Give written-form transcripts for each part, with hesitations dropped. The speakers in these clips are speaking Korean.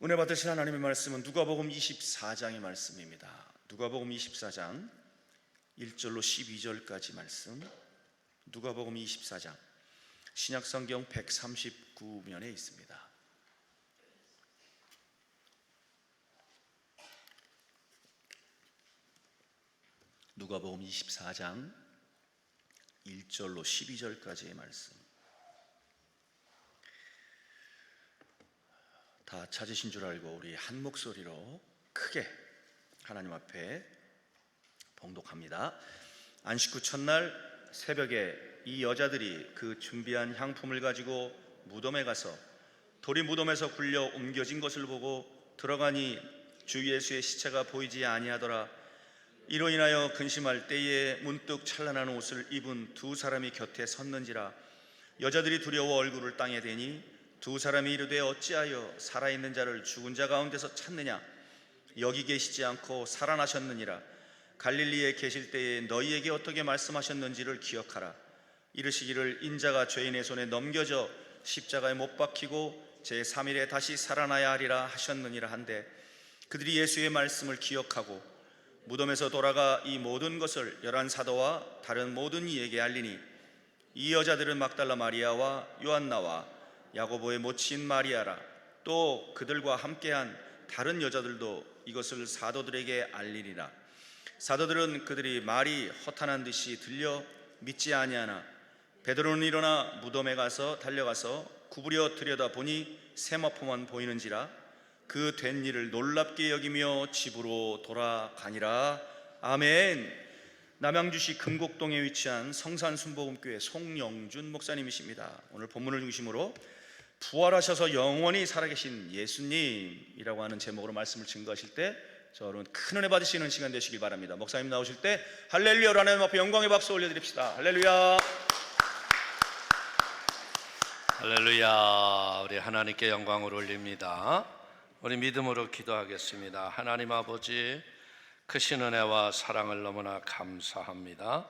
은혜 받으신 하나님의 말씀은 누가복음 24장의 말씀입니다. 누가복음 24장 1절로 12절까지 말씀. 누가복음 24장 신약성경 139면에 있습니다. 누가복음 24장 1절로 12절까지의 말씀. 다 찾으신 줄 알고 우리 한 목소리로 크게 하나님 앞에 봉독합니다. 안식 후 첫날 새벽에 이 여자들이 그 준비한 향품을 가지고 무덤에 가서 돌이 무덤에서 굴려 옮겨진 것을 보고 들어가니 주 예수의 시체가 보이지 아니하더라. 이로 인하여 근심할 때에 문득 찬란한 옷을 입은 두 사람이 곁에 섰는지라. 여자들이 두려워 얼굴을 땅에 대니 두 사람이 이르되 어찌하여 살아있는 자를 죽은 자 가운데서 찾느냐? 여기 계시지 않고 살아나셨느니라. 갈릴리에 계실 때에 너희에게 어떻게 말씀하셨는지를 기억하라. 이르시기를 인자가 죄인의 손에 넘겨져 십자가에 못 박히고 제3일에 다시 살아나야 하리라 하셨느니라 한데, 그들이 예수의 말씀을 기억하고 무덤에서 돌아가 이 모든 것을 11 사도와 다른 모든 이에게 알리니, 이 여자들은 막달라 마리아와 요한나와 야고보의 모친 마리아라. 또 그들과 함께한 다른 여자들도 이것을 사도들에게 알리리라. 사도들은 그들이 말이 허탄한 듯이 들려 믿지 아니하나 베드로는 일어나 무덤에 가서 달려가서 구부려 들여다보니 세마포만 보이는지라. 그 된 일을 놀랍게 여기며 집으로 돌아가니라. 아멘. 남양주시 금곡동에 위치한 성산순복음교회 송영준 목사님이십니다. 오늘 본문을 중심으로 부활하셔서 영원히 살아계신 예수님이라고 하는 제목으로 말씀을 증거하실 때 저는 큰 은혜 받으시는 시간 되시길 바랍니다. 목사님 나오실 때 할렐루야로 하나님 앞에 영광의 박수 올려드립시다. 할렐루야. 할렐루야. 우리 하나님께 영광을 올립니다. 우리 믿음으로 기도하겠습니다. 하나님 아버지, 크신 은혜와 사랑을 너무나 감사합니다.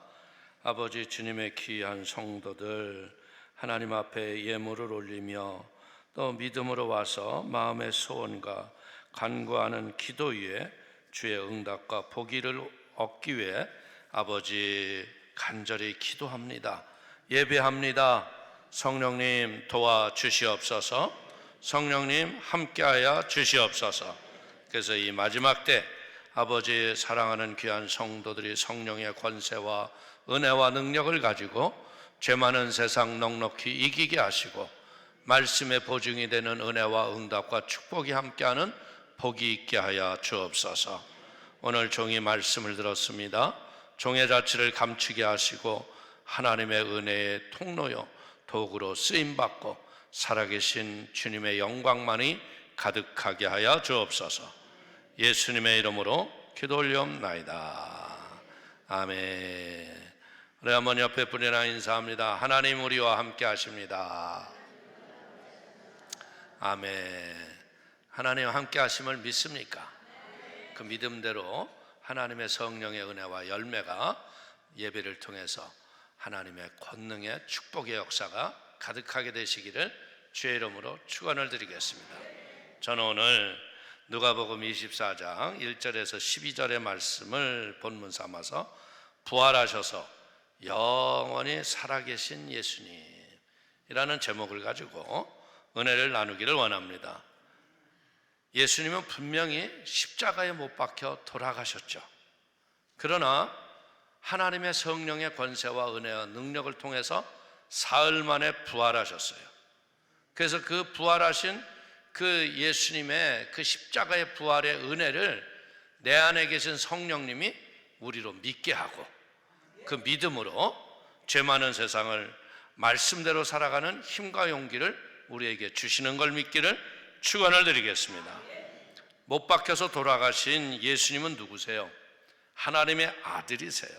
아버지, 주님의 귀한 성도들 하나님 앞에 예물을 올리며 또 믿음으로 와서 마음의 소원과 간구하는 기도 위에 주의 응답과 복의를 얻기 위해 아버지 간절히 기도합니다. 예배합니다. 성령님 도와주시옵소서. 성령님 함께하여 주시옵소서. 그래서 이 마지막 때 아버지 사랑하는 귀한 성도들이 성령의 권세와 은혜와 능력을 가지고 죄 많은 세상 넉넉히 이기게 하시고 말씀의 보증이 되는 은혜와 응답과 축복이 함께하는 복이 있게 하여 주옵소서. 오늘 종이 말씀을 들었습니다. 종의 자취를 감추게 하시고 하나님의 은혜의 통로요 도구로 쓰임받고 살아계신 주님의 영광만이 가득하게 하여 주옵소서. 예수님의 이름으로 기도 올리옵나이다. 아멘. 우리 한번 옆에 분이나 인사합니다. 하나님 우리와 함께 하십니다. 아멘. 하나님 함께 하심을 믿습니까? 그 믿음대로 하나님의 성령의 은혜와 열매가 예배를 통해서 하나님의 권능의 축복의 역사가 가득하게 되시기를 주의 이름으로 축원을 드리겠습니다. 저는 오늘 누가복음 24장 1절에서 12절의 말씀을 본문 삼아서 부활하셔서 영원히 살아계신 예수님이라는 제목을 가지고 은혜를 나누기를 원합니다. 예수님은 분명히 십자가에 못 박혀 돌아가셨죠. 그러나 하나님의 성령의 권세와 은혜와 능력을 통해서 사흘 만에 부활하셨어요. 그래서 그 부활하신 그 예수님의 그 십자가의 부활의 은혜를 내 안에 계신 성령님이 우리로 믿게 하고 그 믿음으로 죄 많은 세상을 말씀대로 살아가는 힘과 용기를 우리에게 주시는 걸 믿기를 축원을 드리겠습니다. 못 박혀서 돌아가신 예수님은 누구세요? 하나님의 아들이세요.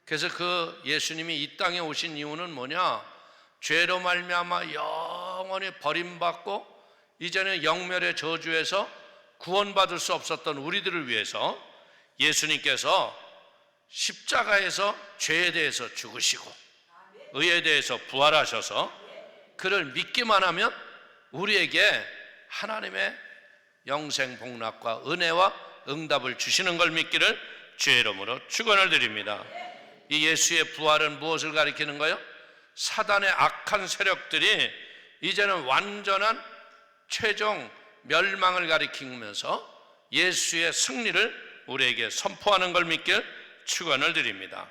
그래서 그 예수님이 이 땅에 오신 이유는 뭐냐? 죄로 말미암아 영원히 버림받고 이제는 영멸의 저주에서 구원받을 수 없었던 우리들을 위해서 예수님께서 십자가에서 죄에 대해서 죽으시고 의에 대해서 부활하셔서 그를 믿기만 하면 우리에게 하나님의 영생 복락과 은혜와 응답을 주시는 걸 믿기를 주의 이름으로 축원을 드립니다. 이 예수의 부활은 무엇을 가리키는 거예요? 사단의 악한 세력들이 이제는 완전한 최종 멸망을 가리키면서 예수의 승리를 우리에게 선포하는 걸 믿길 축원을 드립니다.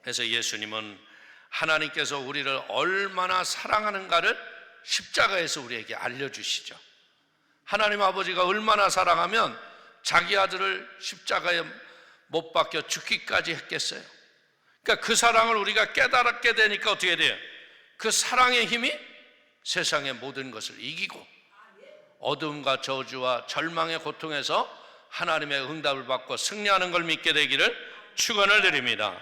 그래서 예수님은 하나님께서 우리를 얼마나 사랑하는가를 십자가에서 우리에게 알려주시죠. 하나님 아버지가 얼마나 사랑하면 자기 아들을 십자가에 못 박혀 죽기까지 했겠어요. 그러니까 그 사랑을 우리가 깨달게 되니까 어떻게 돼요? 그 사랑의 힘이 세상의 모든 것을 이기고 어둠과 저주와 절망의 고통에서 하나님의 응답을 받고 승리하는 걸 믿게 되기를 축원을 드립니다.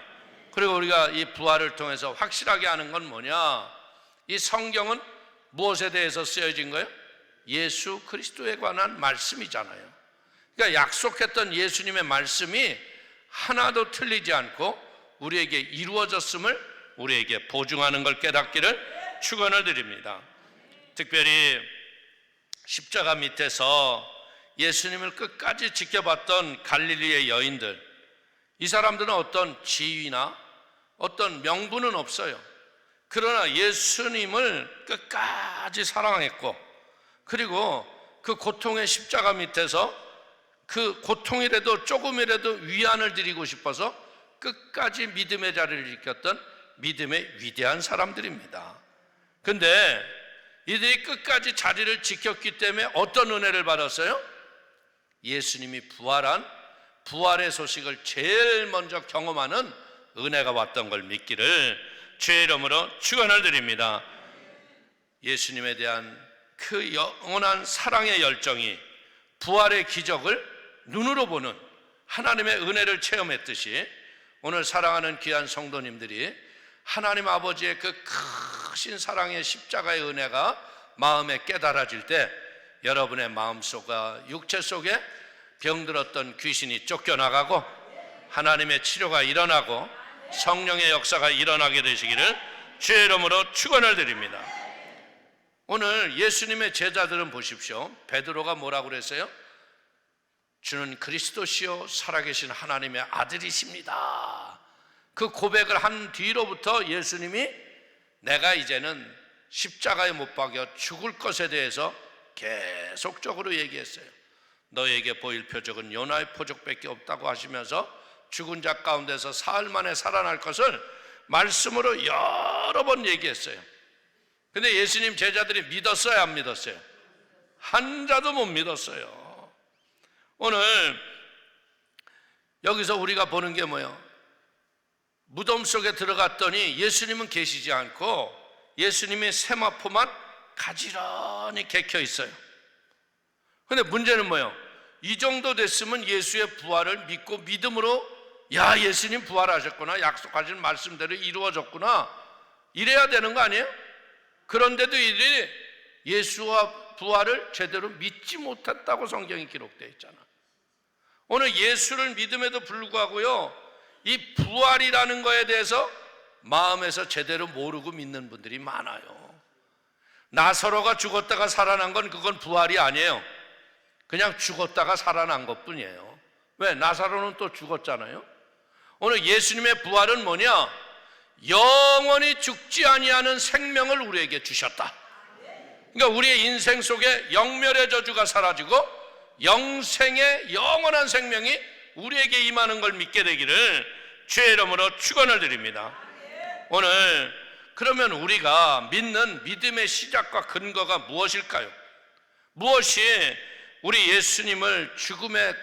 그리고 우리가 이 부활을 통해서 확실하게 하는 건 뭐냐? 이 성경은 무엇에 대해서 쓰여진 거예요? 예수 그리스도에 관한 말씀이잖아요. 그러니까 약속했던 예수님의 말씀이 하나도 틀리지 않고 우리에게 이루어졌음을 우리에게 보증하는 걸 깨닫기를 축원을 드립니다. 특별히 십자가 밑에서 예수님을 끝까지 지켜봤던 갈릴리의 여인들, 이 사람들은 어떤 지위나 어떤 명분은 없어요. 그러나 예수님을 끝까지 사랑했고, 그리고 그 고통의 십자가 밑에서 그 고통이라도 조금이라도 위안을 드리고 싶어서 끝까지 믿음의 자리를 지켰던 믿음의 위대한 사람들입니다. 근데 이들이 끝까지 자리를 지켰기 때문에 어떤 은혜를 받았어요? 예수님이 부활한 부활의 소식을 제일 먼저 경험하는 은혜가 왔던 걸 믿기를 주의 이름으로 축원을 드립니다. 예수님에 대한 그 영원한 사랑의 열정이 부활의 기적을 눈으로 보는 하나님의 은혜를 체험했듯이 오늘 사랑하는 귀한 성도님들이 하나님 아버지의 그 크신 사랑의 십자가의 은혜가 마음에 깨달아질 때 여러분의 마음속과 육체 속에 병들었던 귀신이 쫓겨나가고 하나님의 치료가 일어나고 성령의 역사가 일어나게 되시기를 주의 이름으로 축원을 드립니다. 오늘 예수님의 제자들은 보십시오. 베드로가 뭐라고 그랬어요? 주는 그리스도시요 살아계신 하나님의 아들이십니다. 그 고백을 한 뒤로부터 예수님이 내가 이제는 십자가에 못 박여 죽을 것에 대해서 계속적으로 얘기했어요. 너에게 보일 표적은 요나의 표적밖에 없다고 하시면서 죽은 자 가운데서 사흘 만에 살아날 것을 말씀으로 여러 번 얘기했어요. 근데 예수님 제자들이 믿었어요, 안 믿었어요? 한 자도 못 믿었어요. 오늘 여기서 우리가 보는 게 뭐예요? 무덤 속에 들어갔더니 예수님은 계시지 않고 예수님의 세마포만 가지런히 개켜 있어요. 근데 문제는 뭐예요? 이 정도 됐으면 예수의 부활을 믿고 믿음으로 야, 예수님 부활하셨구나, 약속하신 말씀대로 이루어졌구나, 이래야 되는 거 아니에요? 그런데도 이들이 예수와 부활을 제대로 믿지 못했다고 성경이 기록되어 있잖아. 오늘 예수를 믿음에도 불구하고요, 이 부활이라는 거에 대해서 마음에서 제대로 모르고 믿는 분들이 많아요. 나사로가 죽었다가 살아난 건 그건 부활이 아니에요. 그냥 죽었다가 살아난 것뿐이에요. 왜? 나사로는 또 죽었잖아요. 오늘 예수님의 부활은 뭐냐? 영원히 죽지 아니하는 생명을 우리에게 주셨다. 그러니까 우리의 인생 속에 영멸의 저주가 사라지고 영생의 영원한 생명이 우리에게 임하는 걸 믿게 되기를 주의 이름으로 축원을 드립니다. 오늘 그러면 우리가 믿는 믿음의 시작과 근거가 무엇일까요? 무엇이 우리 예수님을 죽음의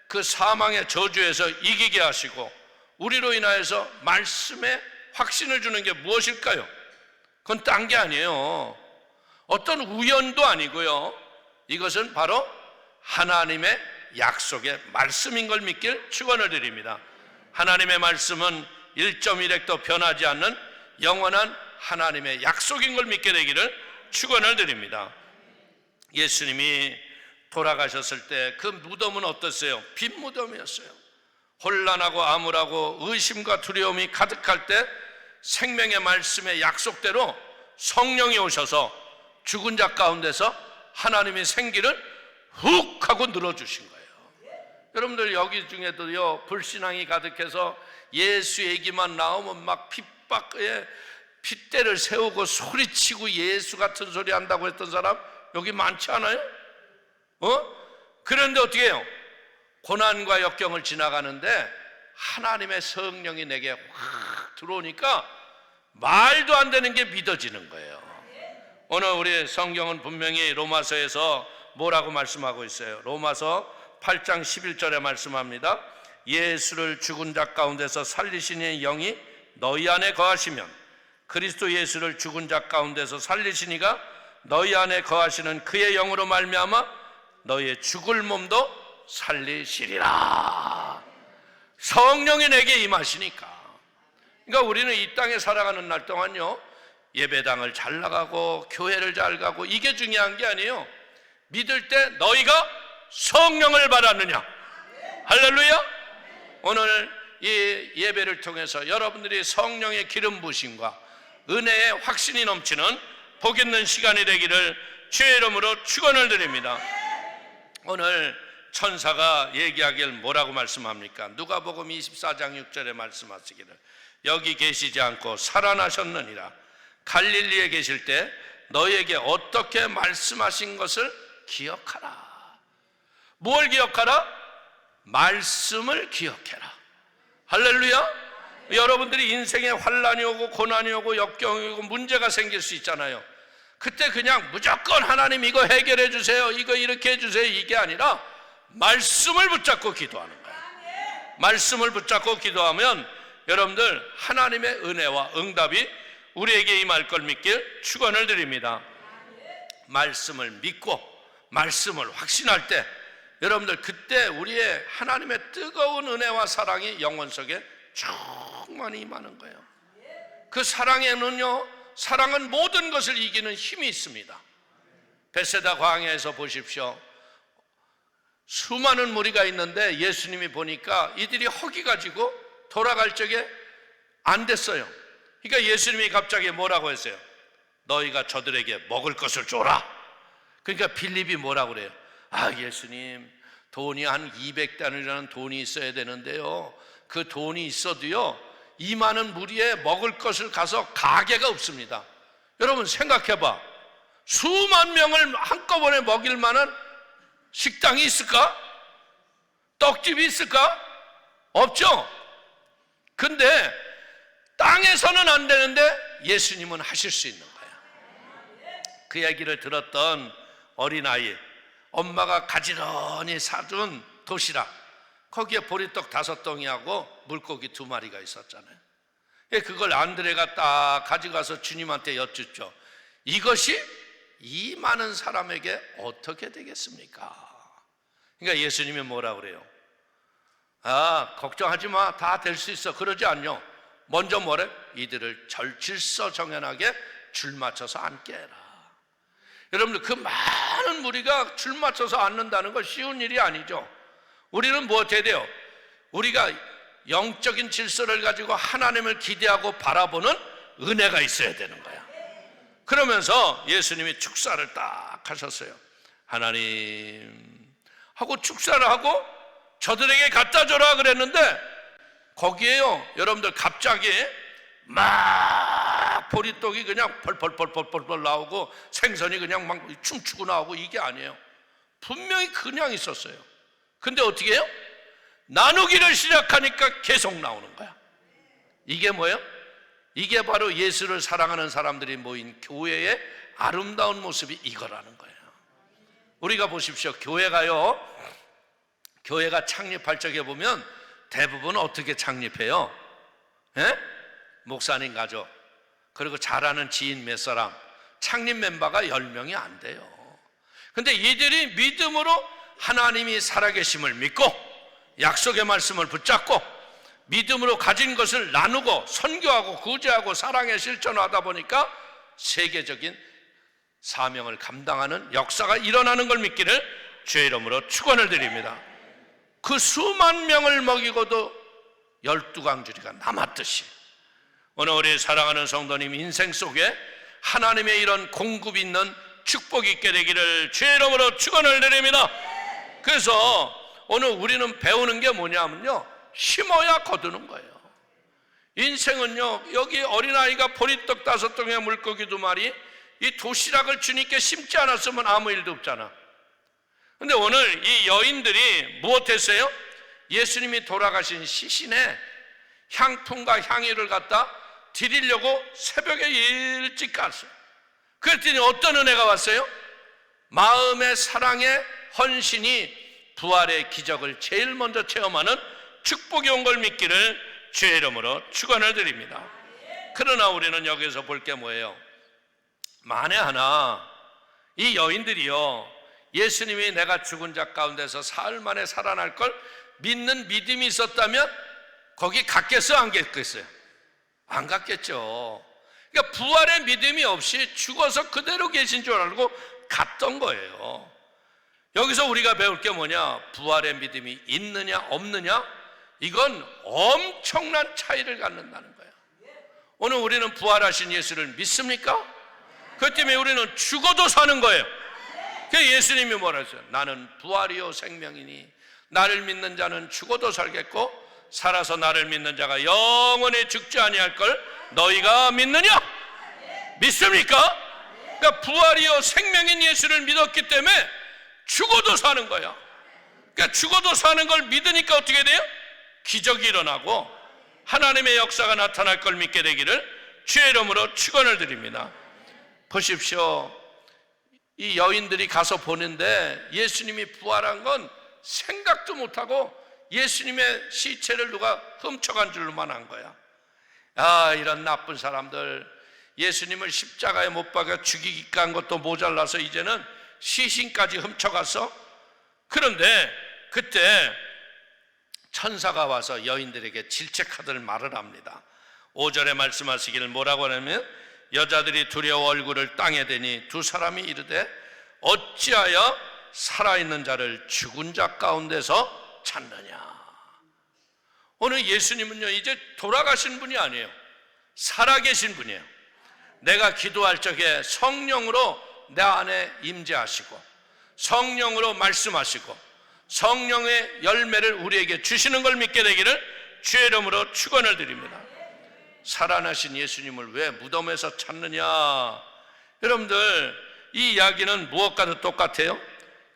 그 사망의 저주에서 이기게 하시고 우리로 인하여서 말씀에 확신을 주는 게 무엇일까요? 그건 딴 게 아니에요. 어떤 우연도 아니고요. 이것은 바로 하나님의 약속의 말씀인 걸 믿길 축원을 드립니다. 하나님의 말씀은 1.1획도 변하지 않는 영원한 하나님의 약속인 걸 믿게 되기를 축원을 드립니다. 예수님이 돌아가셨을 때 그 무덤은 어땠어요? 빈 무덤이었어요. 혼란하고 암울하고 의심과 두려움이 가득할 때 생명의 말씀의 약속대로 성령이 오셔서 죽은 자 가운데서 하나님의 생기를 훅 하고 늘어주신 거예요. 여러분들 여기 중에도요, 불신앙이 가득해서 예수 얘기만 나오면 막 핍박에 핏대를 세우고 소리치고 예수 같은 소리 한다고 했던 사람 여기 많지 않아요? 그런데 어떻게 해요? 고난과 역경을 지나가는데 하나님의 성령이 내게 확 들어오니까 말도 안 되는 게 믿어지는 거예요. 오늘 우리 성경은 분명히 로마서에서 뭐라고 말씀하고 있어요? 로마서 8장 11절에 말씀합니다. 예수를 죽은 자 가운데서 살리시는 영이 너희 안에 거하시면 그리스도 예수를 죽은 자 가운데서 살리시니가 너희 안에 거하시는 그의 영으로 말미암아 너희의 죽을 몸도 살리시리라. 성령이 내게 임하시니까. 그러니까 우리는 이 땅에 살아가는 날 동안요, 예배당을 잘 나가고 교회를 잘 가고 이게 중요한 게 아니에요. 믿을 때 너희가 성령을 받았느냐. 할렐루야. 오늘 이 예배를 통해서 여러분들이 성령의 기름 부으심과 은혜의 확신이 넘치는 복 있는 시간이 되기를 주의 이름으로 축원을 드립니다. 오늘 천사가 얘기하길 뭐라고 말씀합니까? 누가복음 24장 6절에 말씀하시기를 여기 계시지 않고 살아나셨느니라. 갈릴리에 계실 때 너희에게 어떻게 말씀하신 것을 기억하라. 뭘 기억하라? 말씀을 기억해라. 할렐루야. 여러분들이 인생에 환난이 오고 고난이 오고 역경이 오고 문제가 생길 수 있잖아요. 그때 그냥 무조건 하나님 이거 해결해 주세요, 이거 이렇게 해 주세요, 이게 아니라 말씀을 붙잡고 기도하는 거예요. 말씀을 붙잡고 기도하면 여러분들 하나님의 은혜와 응답이 우리에게 임할 걸 믿길 축원을 드립니다. 말씀을 믿고 말씀을 확신할 때 여러분들 그때 우리의 하나님의 뜨거운 은혜와 사랑이 영혼 속에 충만히 임하는 거예요. 그 사랑에는요, 사랑은 모든 것을 이기는 힘이 있습니다. 베세다 광야에서 보십시오. 수많은 무리가 있는데 예수님이 보니까 이들이 허기 가지고 돌아갈 적에 안 됐어요. 그러니까 예수님이 갑자기 뭐라고 했어요? 너희가 저들에게 먹을 것을 줘라. 그러니까 빌립이 뭐라고 그래요? 아, 예수님, 돈이 한 200단이라는 돈이 있어야 되는데요, 그 돈이 있어도요 이 많은 무리에 먹을 것을 가서 가게가 없습니다. 여러분 생각해봐. 수만 명을 한꺼번에 먹일 만한 식당이 있을까? 떡집이 있을까? 없죠. 근데 땅에서는 안 되는데 예수님은 하실 수 있는 거예요. 그 얘기를 들었던 어린아이, 엄마가 가지런히 사준 도시락, 거기에 보리떡 5덩이하고 물고기 2마리가 있었잖아요. 그걸 안드레가 딱 가져가서 주님한테 여쭙죠. 이것이 이 많은 사람에게 어떻게 되겠습니까? 그러니까 예수님이 뭐라 그래요? 아, 걱정하지 마, 다 될 수 있어. 그러지 않요. 먼저 뭐래? 이들을 질서정연하게 줄 맞춰서 앉게 해라. 여러분들 그 많은 무리가 줄 맞춰서 앉는다는 건 쉬운 일이 아니죠. 우리는 뭐 어떻게 돼요? 우리가 영적인 질서를 가지고 하나님을 기대하고 바라보는 은혜가 있어야 되는 거야. 그러면서 예수님이 축사를 딱 하셨어요. 하나님 하고 축사를 하고 저들에게 갖다 줘라 그랬는데 거기에요, 여러분들 갑자기 막 보리떡이 그냥 펄펄펄펄펄 나오고 생선이 그냥 막 춤추고 나오고 이게 아니에요. 분명히 그냥 있었어요. 근데 어떻게 해요? 나누기를 시작하니까 계속 나오는 거야. 이게 뭐예요? 이게 바로 예수를 사랑하는 사람들이 모인 교회의 아름다운 모습이 이거라는 거예요. 우리가 보십시오. 교회가 창립할 적에 보면 대부분 어떻게 창립해요? 예? 목사님 가족, 그리고 잘하는 지인 몇 사람, 창립 멤버가 10명이 안 돼요. 근데 이들이 믿음으로 하나님이 살아계심을 믿고 약속의 말씀을 붙잡고 믿음으로 가진 것을 나누고 선교하고 구제하고 사랑에 실천하다 보니까 세계적인 사명을 감당하는 역사가 일어나는 걸 믿기를 주의 이름으로 축원을 드립니다. 그 수만 명을 먹이고도 12광주리가 남았듯이 오늘 우리 사랑하는 성도님 인생 속에 하나님의 이런 공급이 있는 축복 있게 되기를 주의 이름으로 축원을 드립니다. 그래서 오늘 우리는 배우는 게 뭐냐면요, 심어야 거두는 거예요. 인생은요, 여기 어린아이가 보리떡 5덩이에 물고기 2마리, 이 도시락을 주님께 심지 않았으면 아무 일도 없잖아. 근데 오늘 이 여인들이 무엇했어요? 예수님이 돌아가신 시신에 향품과 향유를 갖다 드리려고 새벽에 일찍 갔어요. 그랬더니 어떤 은혜가 왔어요? 마음의 사랑의 헌신이 부활의 기적을 제일 먼저 체험하는 축복이 온 걸 믿기를 주의 이름으로 축원을 드립니다. 그러나 우리는 여기서 볼 게 뭐예요? 만에 하나 이 여인들이요, 예수님이 내가 죽은 자 가운데서 사흘 만에 살아날 걸 믿는 믿음이 있었다면 거기 갔겠어요, 안 갔겠어요? 안 갔겠죠. 그러니까 부활의 믿음이 없이 죽어서 그대로 계신 줄 알고 갔던 거예요. 여기서 우리가 배울 게 뭐냐? 부활의 믿음이 있느냐 없느냐, 이건 엄청난 차이를 갖는다는 거예요. 오늘 우리는 부활하신 예수를 믿습니까? 그 때문에 우리는 죽어도 사는 거예요. 그래서 예수님이 뭐라 했어요? 나는 부활이요 생명이니 나를 믿는 자는 죽어도 살겠고 살아서 나를 믿는 자가 영원히 죽지 아니할 걸 너희가 믿느냐? 믿습니까? 그러니까 부활이요 생명인 예수를 믿었기 때문에 죽어도 사는 거야. 그러니까 죽어도 사는 걸 믿으니까 어떻게 돼요? 기적이 일어나고 하나님의 역사가 나타날 걸 믿게 되기를 주의 이름으로 축원을 드립니다. 보십시오. 이 여인들이 가서 보는데 예수님이 부활한 건 생각도 못하고 예수님의 시체를 누가 훔쳐간 줄만 한 거야. 아, 이런 나쁜 사람들, 예수님을 십자가에 못 박아 죽이기까 한 것도 모자라서 이제는 시신까지 훔쳐갔어. 그런데 그때 천사가 와서 여인들에게 질책하듯 말을 합니다. 5절에 말씀하시기를 뭐라고 하냐면, 여자들이 두려워 얼굴을 땅에 대니 두 사람이 이르되 어찌하여 살아있는 자를 죽은 자 가운데서 찾느냐. 오늘 예수님은요, 이제 돌아가신 분이 아니에요. 살아계신 분이에요. 내가 기도할 적에 성령으로 내 안에 임재하시고 성령으로 말씀하시고 성령의 열매를 우리에게 주시는 걸 믿게 되기를 주의 이름으로 축원을 드립니다. 살아나신 예수님을 왜 무덤에서 찾느냐? 여러분들, 이 이야기는 무엇과도 똑같아요.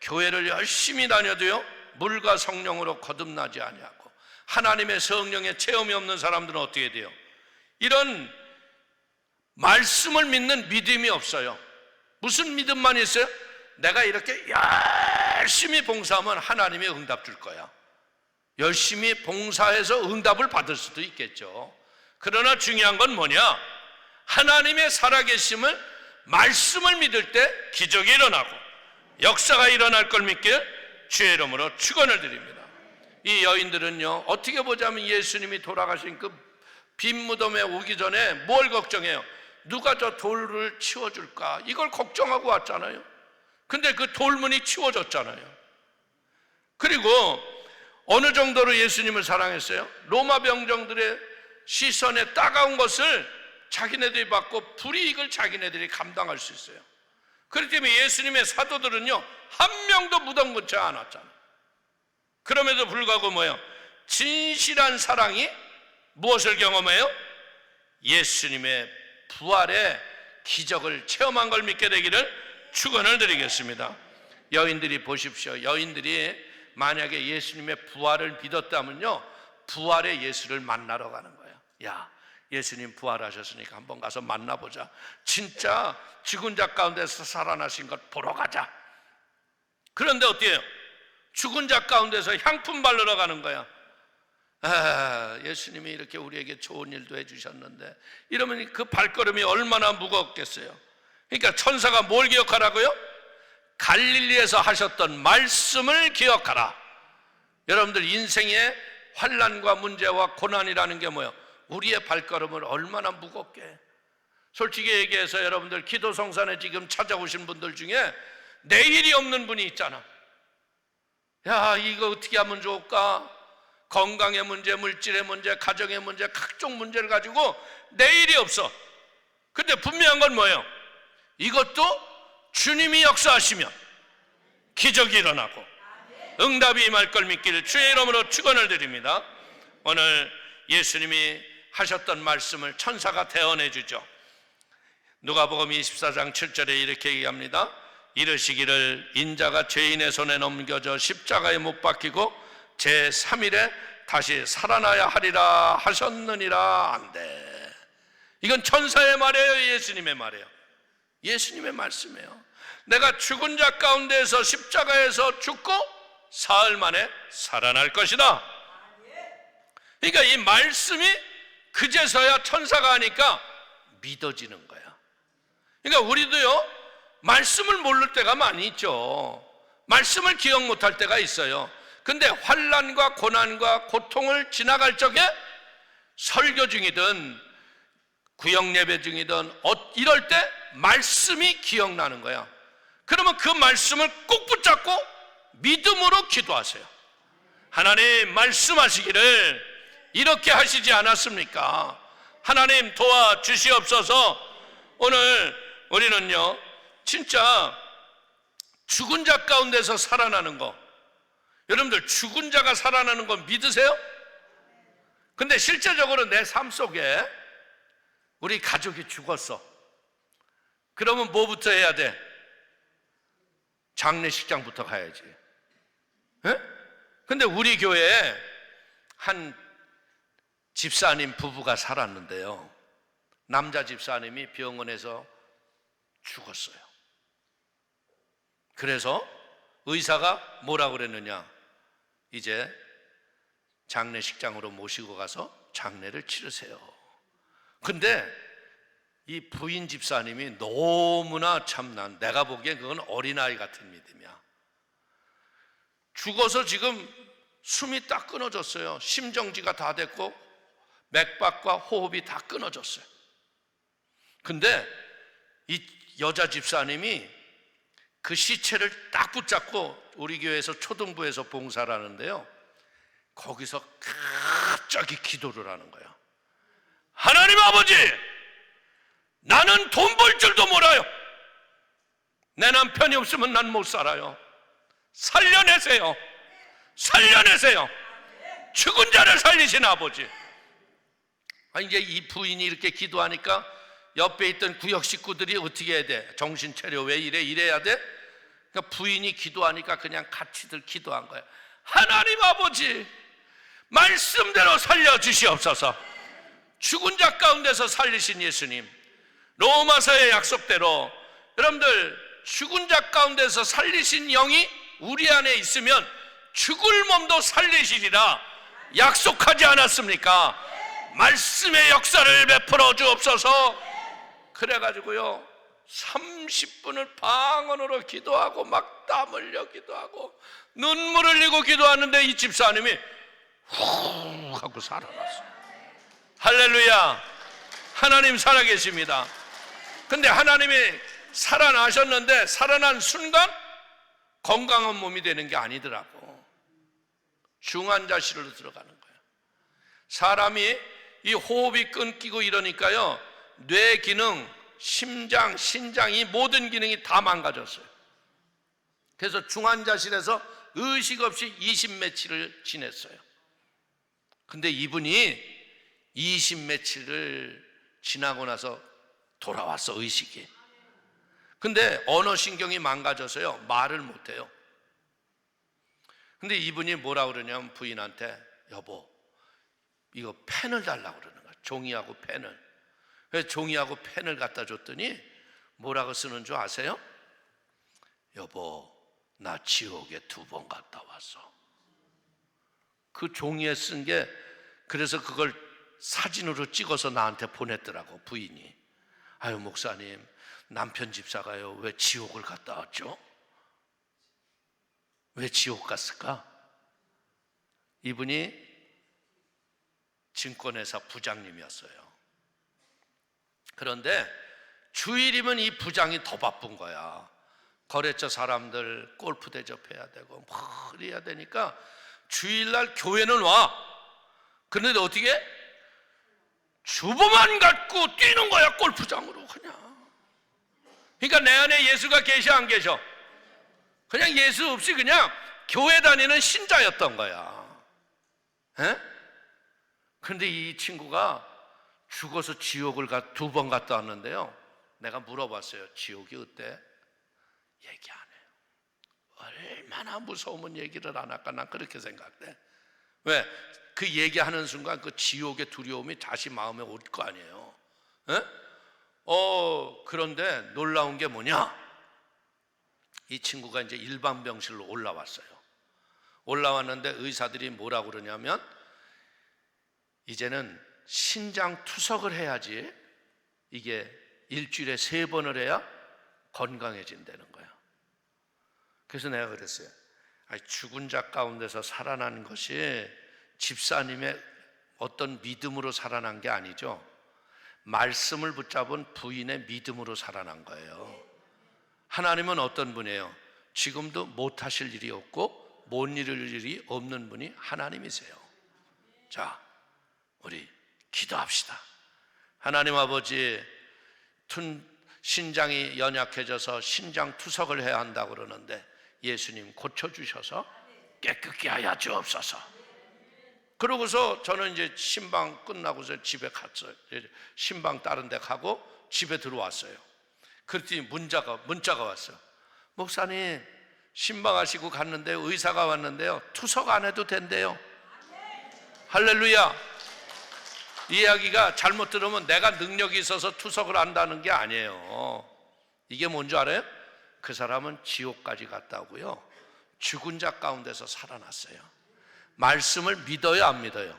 교회를 열심히 다녀도요, 물과 성령으로 거듭나지 아니하고 하나님의 성령의 체험이 없는 사람들은 어떻게 돼요? 이런 말씀을 믿는 믿음이 없어요. 무슨 믿음만 있어요? 내가 이렇게 열심히 봉사하면 하나님이 응답 줄 거야. 열심히 봉사해서 응답을 받을 수도 있겠죠. 그러나 중요한 건 뭐냐? 하나님의 살아계심을, 말씀을 믿을 때 기적이 일어나고 역사가 일어날 걸 믿기를 주의 이름으로 축원을 드립니다. 이 여인들은요, 어떻게 보자면 예수님이 돌아가신 그 빈 무덤에 오기 전에 뭘 걱정해요? 누가 저 돌을 치워줄까? 이걸 걱정하고 왔잖아요. 근데 그 돌문이 치워졌잖아요. 그리고 어느 정도로 예수님을 사랑했어요? 로마 병정들의 시선에 따가운 것을 자기네들이 받고 불이익을 자기네들이 감당할 수 있어요. 그렇기 때문에 예수님의 사도들은요, 한 명도 무덤 근처에 안 왔잖아요. 그럼에도 불구하고 뭐예요? 진실한 사랑이 무엇을 경험해요? 예수님의 부활의 기적을 체험한 걸 믿게 되기를 축원을 드리겠습니다. 여인들이 보십시오. 여인들이 만약에 예수님의 부활을 믿었다면요, 부활의 예수를 만나러 가는 거예요. 야, 예수님 부활하셨으니까 한번 가서 만나보자. 진짜 죽은 자 가운데서 살아나신 것 보러 가자. 그런데 어때요? 죽은 자 가운데서 향품 바르러 가는 거야. 아, 예수님이 이렇게 우리에게 좋은 일도 해주셨는데, 이러면 그 발걸음이 얼마나 무겁겠어요. 그러니까 천사가 뭘 기억하라고요? 갈릴리에서 하셨던 말씀을 기억하라. 여러분들, 인생의 환난과 문제와 고난이라는 게 뭐예요? 우리의 발걸음을 얼마나 무겁게. 솔직히 얘기해서 여러분들, 기도성산에 지금 찾아오신 분들 중에 내일이 없는 분이 있잖아. 야, 이거 어떻게 하면 좋을까? 건강의 문제, 물질의 문제, 가정의 문제, 각종 문제를 가지고 내일이 없어. 근데 분명한 건 뭐예요? 이것도 주님이 역사하시면 기적이 일어나고 응답이 임할 걸 믿기를 주의 이름으로 축원을 드립니다. 오늘 예수님이 하셨던 말씀을 천사가 대언해 주죠. 누가복음 24장 7절에 이렇게 얘기합니다. 이르시기를 인자가 죄인의 손에 넘겨져 십자가에 못 박히고 제3일에 다시 살아나야 하리라 하셨느니라. 안 돼. 이건 천사의 말이에요, 예수님의 말이에요. 예수님의 말씀이에요. 내가 죽은 자 가운데서 십자가에서 죽고 사흘 만에 살아날 것이다. 그러니까 이 말씀이 그제서야 천사가 하니까 믿어지는 거야. 그러니까 우리도요, 말씀을 모를 때가 많이 있죠. 말씀을 기억 못할 때가 있어요. 근데 환난과 고난과 고통을 지나갈 적에 설교 중이든 구역 예배 중이든 이럴 때 말씀이 기억나는 거야. 그러면 그 말씀을 꼭 붙잡고 믿음으로 기도하세요. 하나님 말씀하시기를 이렇게 하시지 않았습니까? 하나님 도와주시옵소서. 오늘 우리는요, 진짜 죽은 자 가운데서 살아나는 거, 여러분들 죽은 자가 살아나는 거 믿으세요? 근데 실제적으로 내 삶 속에 우리 가족이 죽었어. 그러면 뭐부터 해야 돼? 장례식장부터 가야지. 에? 근데 우리 교회에 한 집사님 부부가 살았는데요, 남자 집사님이 병원에서 죽었어요. 그래서 의사가 뭐라고 그랬느냐, 이제 장례식장으로 모시고 가서 장례를 치르세요. 근데 이 부인 집사님이 너무나 참난, 내가 보기엔 그건 어린아이 같은 믿음이야. 죽어서 지금 숨이 딱 끊어졌어요. 심정지가 다 됐고 맥박과 호흡이 다 끊어졌어요. 근데 이 여자 집사님이 그 시체를 딱 붙잡고 우리 교회에서 초등부에서 봉사를 하는데요, 거기서 갑자기 기도를 하는 거야. 하나님 아버지, 나는 돈 벌 줄도 몰라요. 내 남편이 없으면 난 못 살아요. 살려내세요. 살려내세요. 죽은 자를 살리신 아버지. 이제 이 부인이 이렇게 기도하니까 옆에 있던 구역 식구들이 어떻게 해야 돼? 정신 차려, 왜 이래? 이래야 돼? 그러니까 부인이 기도하니까 그냥 같이들 기도한 거야. 하나님 아버지, 말씀대로 살려주시옵소서. 죽은 자 가운데서 살리신 예수님, 로마서의 약속대로 여러분들 죽은 자 가운데서 살리신 영이 우리 안에 있으면 죽을 몸도 살리시리라 약속하지 않았습니까? 말씀의 역사를 베풀어 주옵소서. 그래가지고요, 30분을 방언으로 기도하고 막 땀 흘려 기도하고 눈물 흘리고 기도하는데 이 집사님이 후 하고 살아났어요. 할렐루야. 하나님 살아계십니다. 근데 하나님이 살아나셨는데 살아난 순간 건강한 몸이 되는 게 아니더라고. 중환자실로 들어가는 거예요. 사람이 이 호흡이 끊기고 이러니까요, 뇌 기능, 심장, 신장, 이 모든 기능이 다 망가졌어요. 그래서 중환자실에서 의식 없이 20며칠을 지냈어요. 근데 이분이 20며칠을 지나고 나서 돌아왔어, 의식이. 근데 언어신경이 망가져서요, 말을 못해요. 근데 이분이 뭐라 그러냐면 부인한테, 여보, 이거 펜을 달라고 그러는 거야. 종이하고 펜을. 그래서 종이하고 펜을 갖다 줬더니 뭐라고 쓰는 줄 아세요? 여보, 나 지옥에 2번 갔다 왔어. 그 종이에 쓴 게, 그래서 그걸 사진으로 찍어서 나한테 보냈더라고, 부인이. 아유, 목사님, 남편 집사가요, 왜 지옥을 갔다 왔죠? 왜 지옥 갔을까? 이분이 증권회사 부장님이었어요. 그런데 주일이면 이 부장이 더 바쁜 거야. 거래처 사람들 골프 대접해야 되고 막 해야 되니까 주일날 교회는 와. 그런데 어떻게? 주보만 갖고 뛰는 거야, 골프장으로. 그냥 그러니까 내 안에 예수가 계셔 안 계셔? 그냥 예수 없이 그냥 교회 다니는 신자였던 거야. 에? 근데 이 친구가 죽어서 지옥을 2번 갔다 왔는데요, 내가 물어봤어요. 지옥이 어때? 얘기 안 해요. 얼마나 무서우면 얘기를 안 할까? 난 그렇게 생각해. 왜? 그 얘기하는 순간 그 지옥의 두려움이 다시 마음에 올 거 아니에요. 에? 그런데 놀라운 게 뭐냐? 이 친구가 이제 일반 병실로 올라왔어요. 올라왔는데 의사들이 뭐라고 그러냐면, 이제는 신장 투석을 해야지, 이게 일주일에 3번을 해야 건강해진다는 거야. 그래서 내가 그랬어요. 죽은 자 가운데서 살아난 것이 집사님의 어떤 믿음으로 살아난 게 아니죠. 말씀을 붙잡은 부인의 믿음으로 살아난 거예요. 하나님은 어떤 분이에요? 지금도 못하실 일이 없고 못 이룰 일이 없는 분이 하나님이세요. 자, 우리 기도합시다. 하나님 아버지, 신장이 연약해져서 신장 투석을 해야 한다고 그러는데 예수님 고쳐주셔서 깨끗게 하여 주옵소서. 그러고서 저는 이제 신방 끝나고서 집에 갔어요. 신방 다른 데 가고 집에 들어왔어요. 그랬더니 문자가 왔어요. 목사님, 신방하시고 갔는데 의사가 왔는데요, 투석 안 해도 된대요. 할렐루야. 이 이야기가 잘못 들으면 내가 능력이 있어서 투석을 한다는 게 아니에요. 이게 뭔지 알아요? 그 사람은 지옥까지 갔다고요, 죽은 자 가운데서 살아났어요. 말씀을 믿어요, 안 믿어요?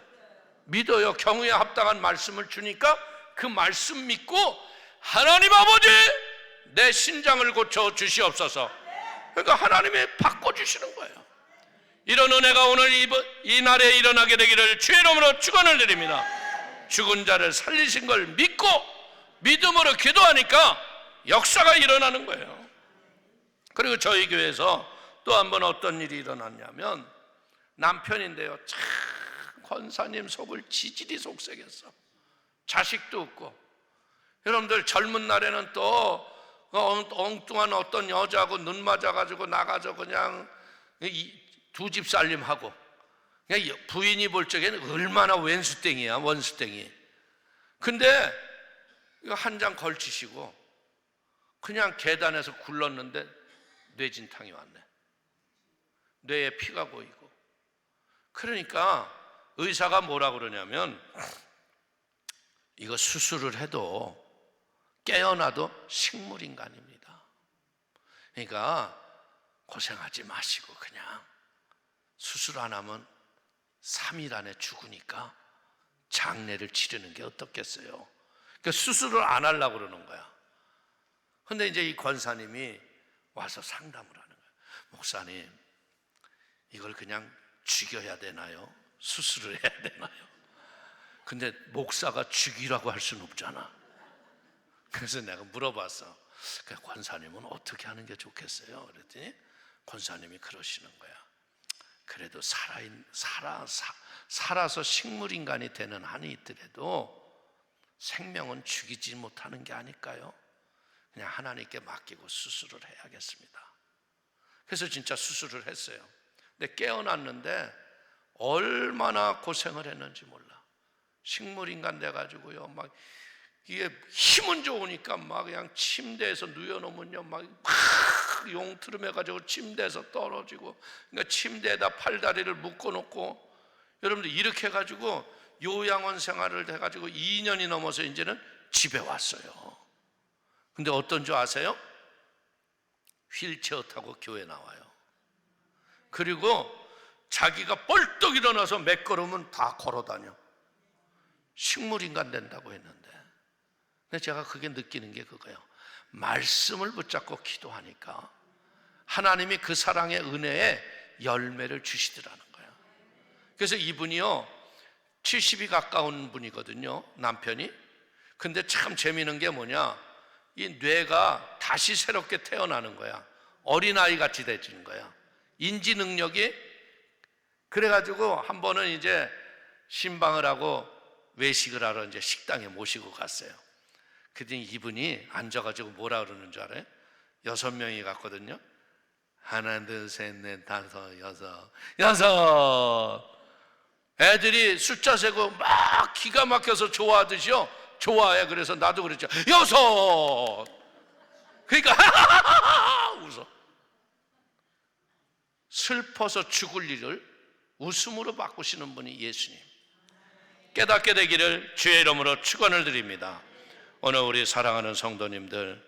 믿어요. 경우에 합당한 말씀을 주니까 그 말씀 믿고, 하나님 아버지, 내 신장을 고쳐 주시옵소서. 그러니까 하나님이 바꿔주시는 거예요. 이런 은혜가 오늘 이 날에 일어나게 되기를 주의 이름으로 축원을 드립니다. 죽은 자를 살리신 걸 믿고 믿음으로 기도하니까 역사가 일어나는 거예요. 그리고 저희 교회에서 또 한 번 어떤 일이 일어났냐면, 남편인데요, 참 권사님 속을 지질이 속삭였어. 자식도 없고. 여러분들 젊은 날에는 또 엉뚱한 어떤 여자하고 눈 맞아가지고 나가서 그냥 2집 살림하고, 그냥 부인이 볼 적에는 얼마나 왼수땡이야, 원수땡이. 근데 이거 한 장 걸치시고 그냥 계단에서 굴렀는데 뇌진탕이 왔네. 뇌에 피가 고이고. 그러니까 의사가 뭐라 그러냐면, 이거 수술을 해도 깨어나도 식물인간입니다. 그러니까 고생하지 마시고 그냥 수술 안 하면 3일 안에 죽으니까 장례를 치르는 게 어떻겠어요? 그러니까 수술을 안 하려고 그러는 거야. 근데 이제 이 권사님이 와서 상담을 하는 거야. 목사님, 이걸 그냥 죽여야 되나요? 수술을 해야 되나요? 근데 목사가 죽이라고 할 수는 없잖아. 그래서 내가 물어봤어. 권사님은 어떻게 하는 게 좋겠어요? 그랬더니 권사님이 그러시는 거야. 그래도 살아서 식물인간이 되는 한이 있더라도 생명은 죽이지 못하는 게 아닐까요? 그냥 하나님께 맡기고 수술을 해야겠습니다. 그래서 진짜 수술을 했어요. 근데 깨어났는데 얼마나 고생을 했는지 몰라. 식물인간 돼가지고요, 막 이게 힘은 좋으니까 막 그냥 침대에서 누워놓으면요, 막 용트름해가지고 침대에서 떨어지고, 그러니까 침대에다 팔다리를 묶어놓고, 여러분들 이렇게 해가지고 요양원 생활을 해가지고 2년이 넘어서 이제는 집에 왔어요. 근데 어떤 줄 아세요? 휠체어 타고 교회 나와요. 그리고 자기가 벌떡 일어나서 몇 걸음은 다 걸어다녀. 식물인간 된다고 했는데. 근데 제가 그게 느끼는 게 그거예요. 말씀을 붙잡고 기도하니까 하나님이 그 사랑의 은혜에 열매를 주시더라는 거예요. 그래서 이분이요, 70이 가까운 분이거든요, 남편이. 근데 참 재미있는 게 뭐냐, 이 뇌가 다시 새롭게 태어나는 거야. 어린아이 같이 되지는 거야. 인지 능력이. 그래가지고 한 번은 이제 신방을 하고 외식을 하러 이제 식당에 모시고 갔어요. 그랬더니 이분이 앉아가지고 뭐라 그러는 줄 알아요? 6명이 갔거든요. 하나, 둘, 셋, 넷, 다섯, 여섯. 애들이 숫자 세고 막 기가 막혀서 좋아하듯이요. 좋아해. 그래서 나도 그랬죠. 6. 그러니까 웃어. 슬퍼서 죽을 일을 웃음으로 바꾸시는 분이 예수님. 깨닫게 되기를 주의 이름으로 축원을 드립니다. 오늘 우리 사랑하는 성도님들,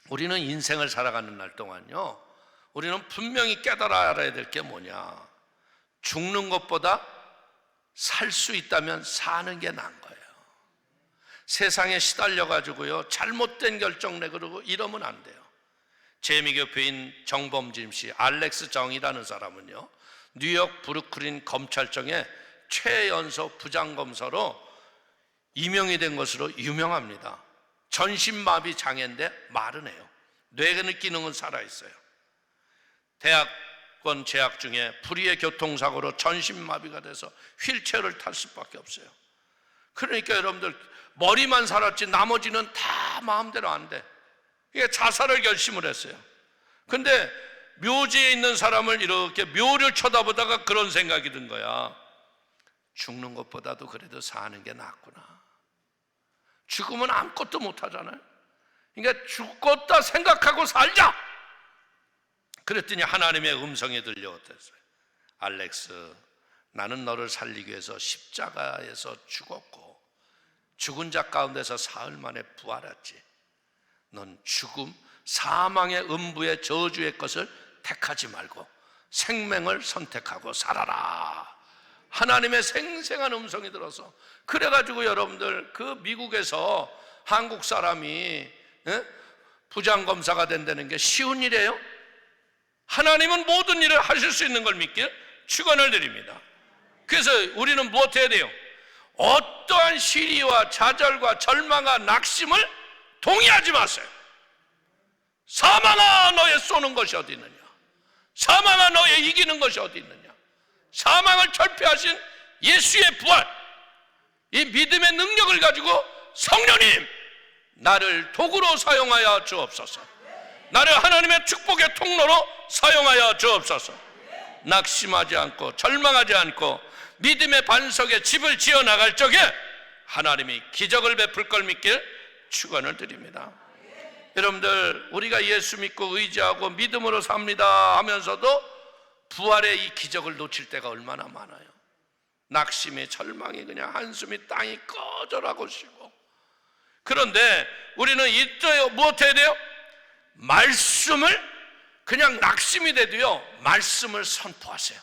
우리는 인생을 살아가는 날 동안요, 우리는 분명히 깨달아야 될 게 뭐냐? 죽는 것보다 살 수 있다면 사는 게 나은 거예요. 세상에 시달려가지고요, 잘못된 결정 내고 이러면 안 돼요. 재미교포인 정범진 씨, 알렉스 정이라는 사람은요, 뉴욕 브루클린 검찰청의 최연소 부장검사로 임명이 된 것으로 유명합니다. 전신마비 장애인데 말은 해요. 뇌 기능은 살아있어요. 대학원 재학 중에 불의의 교통사고로 전신마비가 돼서 휠체어를 탈 수밖에 없어요. 그러니까 여러분들, 머리만 살았지 나머지는 다 마음대로 안 돼. 이게 자살을 결심을 했어요. 근데 묘지에 있는 사람을 이렇게 묘를 쳐다보다가 그런 생각이 든 거야. 죽는 것보다도 그래도 사는 게 낫구나. 죽으면 아무것도 못 하잖아요. 그러니까 죽겠다 생각하고 살자. 그랬더니 하나님의 음성이 들려왔댔어요. 알렉스, 나는 너를 살리기 위해서 십자가에서 죽었고 죽은 자 가운데서 사흘 만에 부활했지. 넌 죽음, 사망의 음부의 저주의 것을 택하지 말고 생명을 선택하고 살아라. 하나님의 생생한 음성이 들어서, 그래가지고 여러분들, 그 미국에서 한국 사람이 부장검사가 된다는 게 쉬운 일이에요? 하나님은 모든 일을 하실 수 있는 걸 믿길 축원을 드립니다. 그래서 우리는 무엇 해야 돼요? 어떠한 시리와 좌절과 절망과 낙심을 동의하지 마세요. 사망아, 너의 쏘는 것이 어디 있느냐? 사망아, 너의 이기는 것이 어디 있느냐? 사망을 철폐하신 예수의 부활, 이 믿음의 능력을 가지고 성령님, 나를 도구로 사용하여 주옵소서. 나를 하나님의 축복의 통로로 사용하여 주옵소서. 낙심하지 않고 절망하지 않고 믿음의 반석에 집을 지어 나갈 적에 하나님이 기적을 베풀 걸 믿길 축원을 드립니다. 여러분들, 우리가 예수 믿고 의지하고 믿음으로 삽니다 하면서도 부활의 이 기적을 놓칠 때가 얼마나 많아요. 낙심이, 절망이, 그냥 한숨이 땅이 꺼져라고 쉬고. 그런데 우리는 이때요, 무엇 해야 돼요? 말씀을, 그냥 낙심이 돼도요, 말씀을 선포하세요.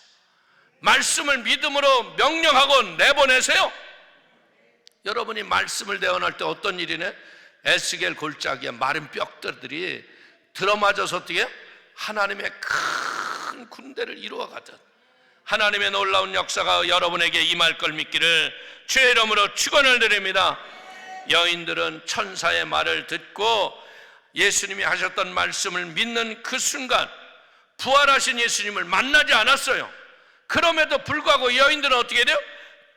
말씀을 믿음으로 명령하고 내보내세요. 여러분이 말씀을 대언할 때 어떤 일이네? 에스겔 골짜기에 마른 뼈들이 들어맞아서 어떻게 하나님의 큰 군대를 이루어가듯 하나님의 놀라운 역사가 여러분에게 임할 걸 믿기를 주의 이름으로 축원을 드립니다. 여인들은 천사의 말을 듣고 예수님이 하셨던 말씀을 믿는 그 순간 부활하신 예수님을 만나지 않았어요. 그럼에도 불구하고 여인들은 어떻게 돼요?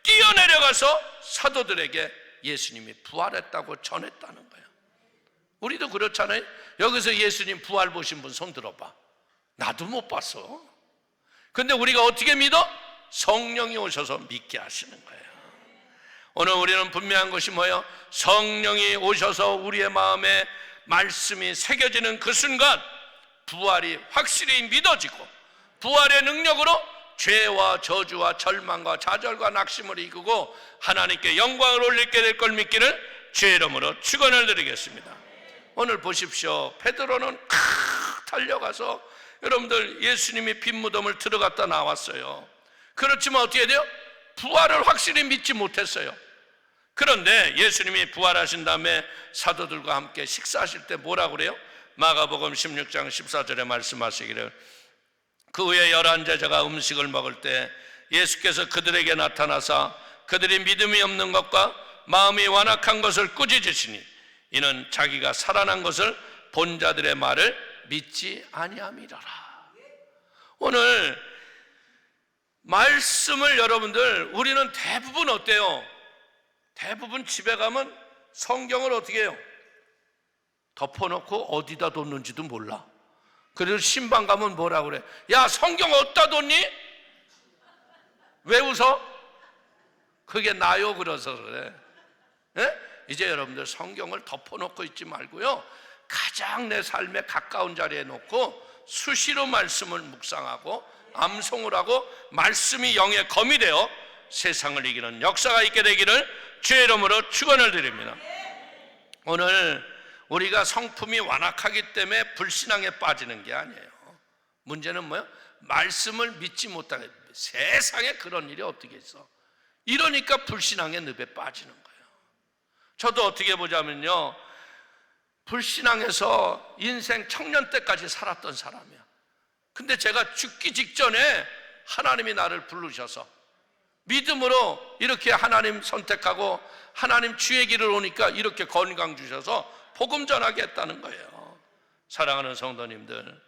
뛰어내려가서 사도들에게 예수님이 부활했다고 전했다는 거예요. 우리도 그렇잖아요. 여기서 예수님 부활 보신 분 손 들어봐. 나도 못 봤어. 근데 우리가 어떻게 믿어? 성령이 오셔서 믿게 하시는 거예요. 오늘 우리는 분명한 것이 뭐예요? 성령이 오셔서 우리의 마음에 말씀이 새겨지는 그 순간 부활이 확실히 믿어지고 부활의 능력으로 죄와 저주와 절망과 좌절과 낙심을 이기고 하나님께 영광을 올리게 될 걸 믿기를 주의 이름으로 축원을 드리겠습니다. 오늘 보십시오. 베드로는 달려가서 여러분들 예수님이 빈 무덤을 들어갔다 나왔어요. 그렇지만 어떻게 돼요? 부활을 확실히 믿지 못했어요. 그런데 예수님이 부활하신 다음에 사도들과 함께 식사하실 때 뭐라고 그래요? 마가복음 16장 14절에 말씀하시기를 그 후에 11제자가 음식을 먹을 때 예수께서 그들에게 나타나사 그들이 믿음이 없는 것과 마음이 완악한 것을 꾸짖으시니 이는 자기가 살아난 것을 본 자들의 말을 믿지 아니함이라라. 오늘 말씀을 여러분들 우리는 대부분 어때요? 대부분 집에 가면 성경을 어떻게 해요? 덮어놓고 어디다 뒀는지도 몰라. 그래서 신방 가면 뭐라 그래? 야, 성경 어디다 뒀니? 왜 웃어? 그게 나요 그래서 그래. 예? 이제 여러분들 성경을 덮어놓고 있지 말고요, 가장 내 삶에 가까운 자리에 놓고 수시로 말씀을 묵상하고 암송을 하고 말씀이 영의 검이 되어 세상을 이기는 역사가 있게 되기를 주의 이름으로 축원을 드립니다. 오늘 우리가 성품이 완악하기 때문에 불신앙에 빠지는 게 아니에요. 문제는 뭐예요? 말씀을 믿지 못하게. 세상에 그런 일이 어떻게 있어? 이러니까 불신앙의 늪에 빠지는 거예요. 저도 어떻게 보자면요, 불신앙에서 인생 청년 때까지 살았던 사람이야. 근데 제가 죽기 직전에 하나님이 나를 부르셔서 믿음으로 이렇게 하나님 선택하고 하나님 주의 길을 오니까 이렇게 건강 주셔서 복음 전하게 했다는 거예요. 사랑하는 성도님들,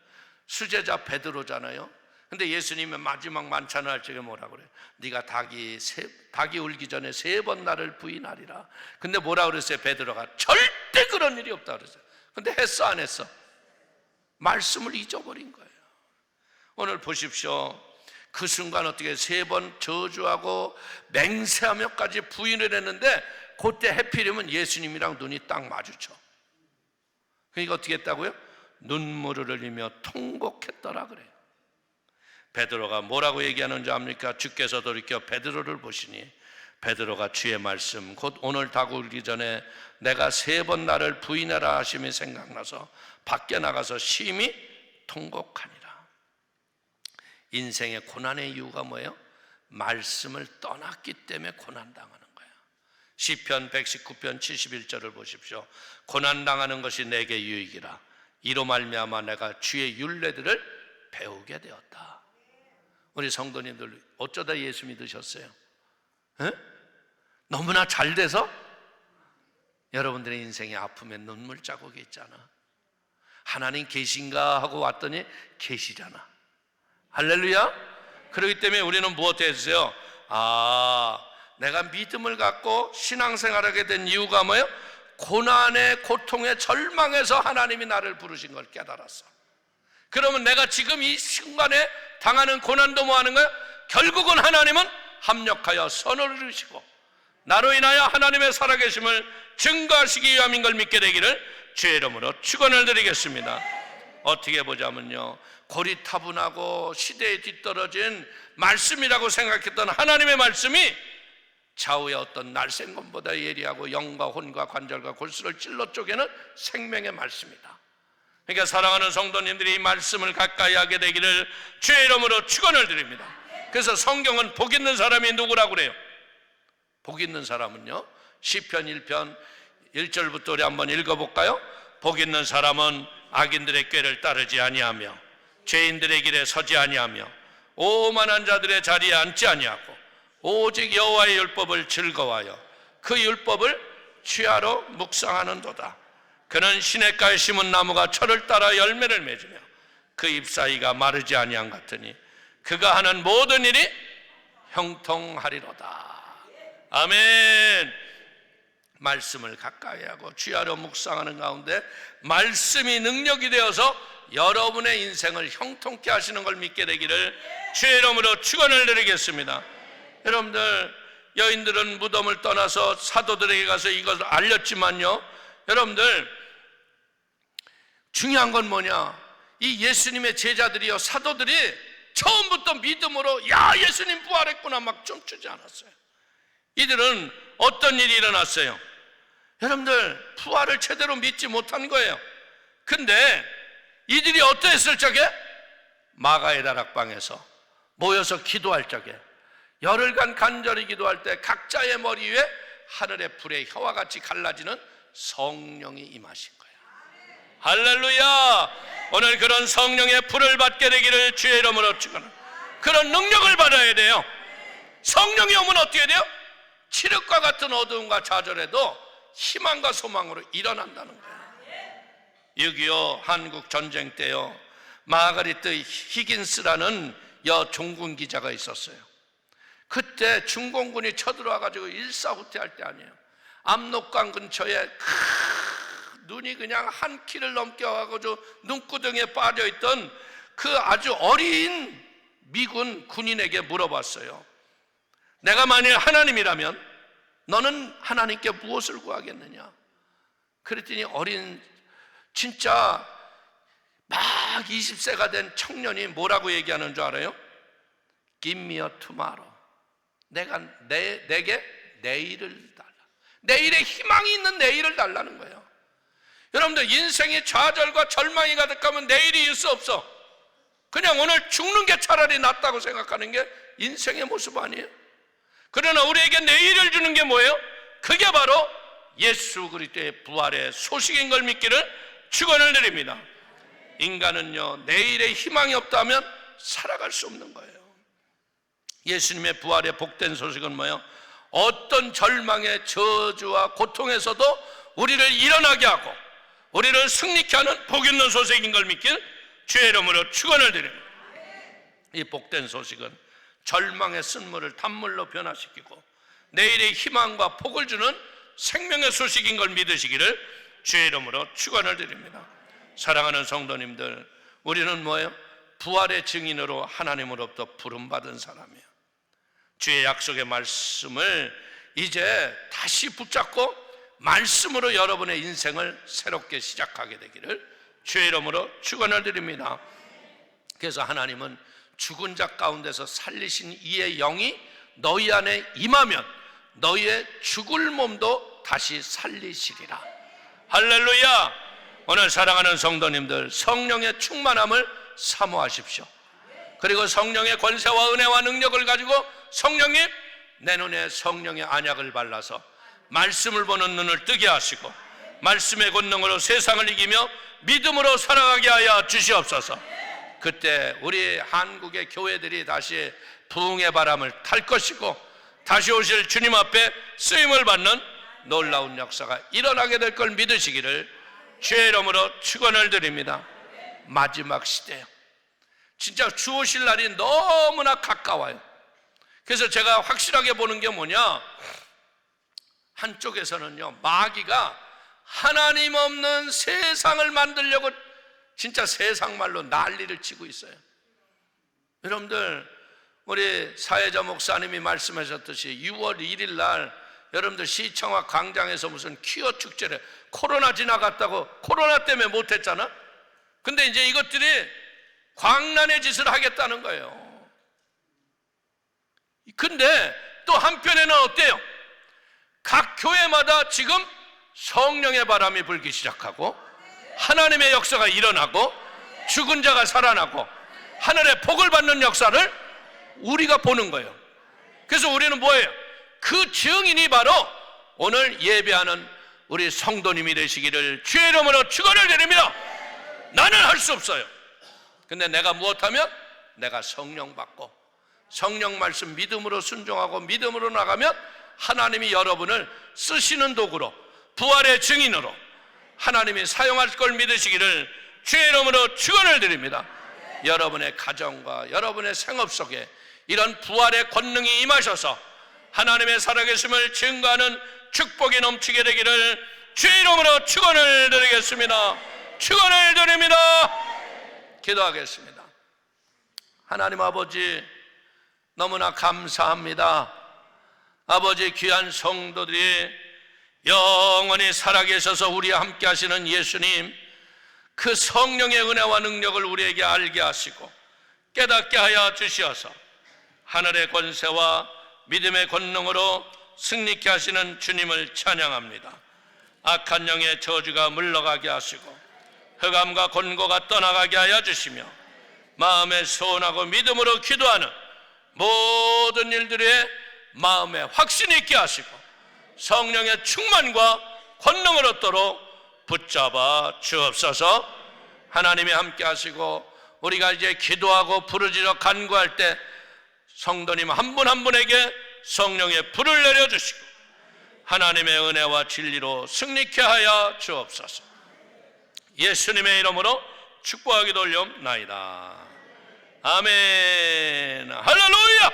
수제자 베드로잖아요. 근데 예수님은 마지막 만찬을 할 적에 뭐라 그래요? 네가 닭이 울기 전에 3번 나를 부인하리라. 근데 뭐라 그랬어요? 베드로가 절대 그런 일이 없다 그랬어요. 근데 했어 안 했어? 말씀을 잊어버린 거예요. 오늘 보십시오. 그 순간 어떻게 3번 저주하고 맹세하며까지 부인을 했는데 그때 해필이면 예수님이랑 눈이 딱 마주쳐. 그러니까 어떻게 했다고요? 눈물을 흘리며 통곡했더라 그래요. 베드로가 뭐라고 얘기하는지 압니까? 주께서 돌이켜 베드로를 보시니 베드로가 주의 말씀 곧 오늘 닭 울기 전에 내가 3번 나를 부인하라 하심이 생각나서 밖에 나가서 심히 통곡하니라. 인생의 고난의 이유가 뭐예요? 말씀을 떠났기 때문에 고난당하는 거예요. 시편 119편 71절을 보십시오. 고난당하는 것이 내게 유익이라 이로 말미암아 내가 주의 율례들을 배우게 되었다. 우리 성도님들 어쩌다 예수 믿으셨어요? 에? 너무나 잘 돼서? 여러분들의 인생의 아픔에 눈물 자국이 있잖아. 하나님 계신가 하고 왔더니 계시잖아. 할렐루야. 그렇기 때문에 우리는 무엇 했어요? 내가 믿음을 갖고 신앙생활하게 된 이유가 뭐예요? 고난의 고통의 절망에서 하나님이 나를 부르신 걸 깨달았어. 그러면 내가 지금 이 순간에 당하는 고난도 뭐 하는 거야? 결국은 하나님은 합력하여 선을 이루시고 나로 인하여 하나님의 살아계심을 증거하시기 위함인 걸 믿게 되기를 주의 이름으로 축원을 드리겠습니다. 어떻게 보자면요, 고리타분하고 시대에 뒤떨어진 말씀이라고 생각했던 하나님의 말씀이 좌우의 어떤 날쌘검보다 예리하고 영과 혼과 관절과 골수를 찔러 쪼개는 생명의 말씀이다. 그러니까 사랑하는 성도님들이 이 말씀을 가까이 하게 되기를 주의 이름으로 축원을 드립니다. 그래서 성경은 복 있는 사람이 누구라고 그래요? 복 있는 사람은요, 시편 1편 1절부터 우리 한번 읽어볼까요? 복 있는 사람은 악인들의 꾀를 따르지 아니하며 죄인들의 길에 서지 아니하며 오만한 자들의 자리에 앉지 아니하고 오직 여호와의 율법을 즐거워하여 그 율법을 취하러 묵상하는도다. 그는 시냇가에 심은 나무가 철을 따라 열매를 맺으며 그 잎사이가 마르지 아니한 같으니 그가 하는 모든 일이 형통하리로다. 아멘. 말씀을 가까이 하고 취하려 묵상하는 가운데 말씀이 능력이 되어서 여러분의 인생을 형통케 하시는 걸 믿게 되기를 주의 이름으로 축원을 드리겠습니다. 여러분들, 여인들은 무덤을 떠나서 사도들에게 가서 이것을 알렸지만요, 여러분들 중요한 건 뭐냐? 이 예수님의 제자들이요, 사도들이 처음부터 믿음으로 야 예수님 부활했구나 막 춤추지 않았어요. 이들은 어떤 일이 일어났어요? 여러분들, 부활을 제대로 믿지 못한 거예요. 근데 이들이 어떠했을 적에? 마가의 다락방에서 모여서 기도할 적에, 열흘간 간절히 기도할 때 각자의 머리 위에 하늘의 불의 혀와 같이 갈라지는 성령이 임하신 거예요. 할렐루야. 오늘 그런 성령의 불을 받게 되기를 주의 이름으로 축원합니다. 그런 능력을 받아야 돼요. 성령이 오면 어떻게 돼요? 칠흑과 같은 어두움과 좌절에도 희망과 소망으로 일어난다는 거예요. 6.25 한국 전쟁 때요, 마가리트 히긴스라는 여종군 기자가 있었어요. 그때 중공군이 쳐들어와 가지고 일사후퇴할 때 아니에요. 압록강 근처에 눈이 그냥 한 키를 넘게 와가지고 눈구덩이에 빠져있던 그 아주 어린 미군 군인에게 물어봤어요. 내가 만일 하나님이라면 너는 하나님께 무엇을 구하겠느냐? 그랬더니 어린 진짜 막 20세가 된 청년이 뭐라고 얘기하는 줄 알아요? Give me a tomorrow. 내게 내일을 달라. 내일의 희망이 있는 내일을 달라는 거예요. 여러분들 인생이 좌절과 절망이 가득하면 내일이 있을 수 없어. 그냥 오늘 죽는 게 차라리 낫다고 생각하는 게 인생의 모습 아니에요? 그러나 우리에게 내일을 주는 게 뭐예요? 그게 바로 예수 그리스도의 부활의 소식인 걸 믿기를 축원을 드립니다. 인간은요, 내일의 희망이 없다면 살아갈 수 없는 거예요. 예수님의 부활의 복된 소식은 뭐예요? 어떤 절망의 저주와 고통에서도 우리를 일어나게 하고 우리를 승리케 하는 복 있는 소식인 걸 믿길 주의 이름으로 축원을 드립니다. 이 복된 소식은 절망의 쓴물을 단물로 변화시키고 내일의 희망과 복을 주는 생명의 소식인 걸 믿으시기를 주의 이름으로 축원을 드립니다. 사랑하는 성도님들, 우리는 뭐예요? 부활의 증인으로 하나님으로부터 부름받은 사람이에요. 주의 약속의 말씀을 이제 다시 붙잡고 말씀으로 여러분의 인생을 새롭게 시작하게 되기를 주의 이름으로 축원을 드립니다. 그래서 하나님은 죽은 자 가운데서 살리신 이의 영이 너희 안에 임하면 너희의 죽을 몸도 다시 살리시리라. 할렐루야. 오늘 사랑하는 성도님들, 성령의 충만함을 사모하십시오. 그리고 성령의 권세와 은혜와 능력을 가지고 성령님, 내 눈에 성령의 안약을 발라서 말씀을 보는 눈을 뜨게 하시고 말씀의 권능으로 세상을 이기며 믿음으로 살아가게 하여 주시옵소서. 그때 우리 한국의 교회들이 다시 부흥의 바람을 탈 것이고 다시 오실 주님 앞에 쓰임을 받는 놀라운 역사가 일어나게 될 걸 믿으시기를 주의 이름으로 축원을 드립니다. 마지막 시대요. 진짜 주 오실 날이 너무나 가까워요. 그래서 제가 확실하게 보는 게 뭐냐, 한쪽에서는요, 마귀가 하나님 없는 세상을 만들려고 진짜 세상 말로 난리를 치고 있어요. 여러분들, 우리 사회자 목사님이 말씀하셨듯이 6월 1일 날 여러분들 시청과 광장에서 무슨 퀴어 축제를, 코로나 지나갔다고 코로나 때문에 못했잖아. 근데 이제 이것들이 광란의 짓을 하겠다는 거예요. 근데 또 한편에는 어때요? 각 교회마다 지금 성령의 바람이 불기 시작하고 하나님의 역사가 일어나고 죽은 자가 살아나고 하늘의 복을 받는 역사를 우리가 보는 거예요. 그래서 우리는 뭐예요? 그 증인이 바로 오늘 예배하는 우리 성도님이 되시기를 주의 이름으로 축원을 드립니다. 나는 할 수 없어요. 근데 내가 무엇하면? 내가 성령 받고 성령 말씀 믿음으로 순종하고 믿음으로 나가면 하나님이 여러분을 쓰시는 도구로 부활의 증인으로 하나님이 사용할 걸 믿으시기를 주의 이름으로 축원을 드립니다. 여러분의 가정과 여러분의 생업 속에 이런 부활의 권능이 임하셔서 하나님의 살아계심을 증거하는 축복이 넘치게 되기를 주의 이름으로 축원을 드리겠습니다. 축원을 드립니다. 기도하겠습니다. 하나님 아버지, 너무나 감사합니다. 아버지, 귀한 성도들이 영원히 살아계셔서 우리와 함께 하시는 예수님, 그 성령의 은혜와 능력을 우리에게 알게 하시고 깨닫게 하여 주시어서 하늘의 권세와 믿음의 권능으로 승리케 하시는 주님을 찬양합니다. 악한 영의 저주가 물러가게 하시고 흑암과 곤고가 떠나가게 하여 주시며 마음에 소원하고 믿음으로 기도하는 모든 일들에 마음에 확신이 있게 하시고 성령의 충만과 권능을 얻도록 붙잡아 주옵소서. 하나님이 함께 하시고 우리가 이제 기도하고 부르짖어 간구할 때 성도님 한 분 한 분에게 성령의 불을 내려주시고 하나님의 은혜와 진리로 승리케 하여 주옵소서. 예수님의 이름으로 축복하기도 올려옵나이다. 아멘. 할렐루야.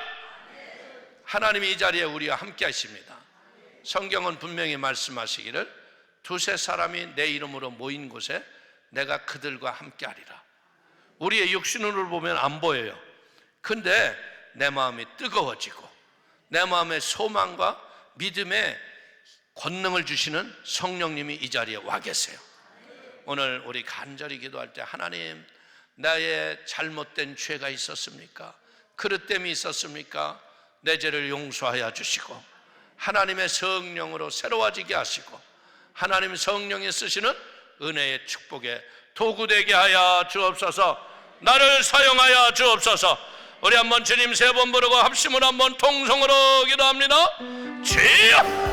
하나님이 이 자리에 우리와 함께 하십니다. 성경은 분명히 말씀하시기를 두세 사람이 내 이름으로 모인 곳에 내가 그들과 함께하리라. 우리의 육신으로 보면 안 보여요. 근데 내 마음이 뜨거워지고 내 마음의 소망과 믿음의 권능을 주시는 성령님이 이 자리에 와 계세요. 오늘 우리 간절히 기도할 때, 하나님, 나의 잘못된 죄가 있었습니까? 그릇됨이 있었습니까? 내 죄를 용서하여 주시고 하나님의 성령으로 새로워지게 하시고 하나님 성령이 쓰시는 은혜의 축복에 도구되게 하여 주옵소서. 나를 사용하여 주옵소서. 우리 한번 주님 세 번 부르고 합심으로 한번 통성으로 기도합니다. 주여!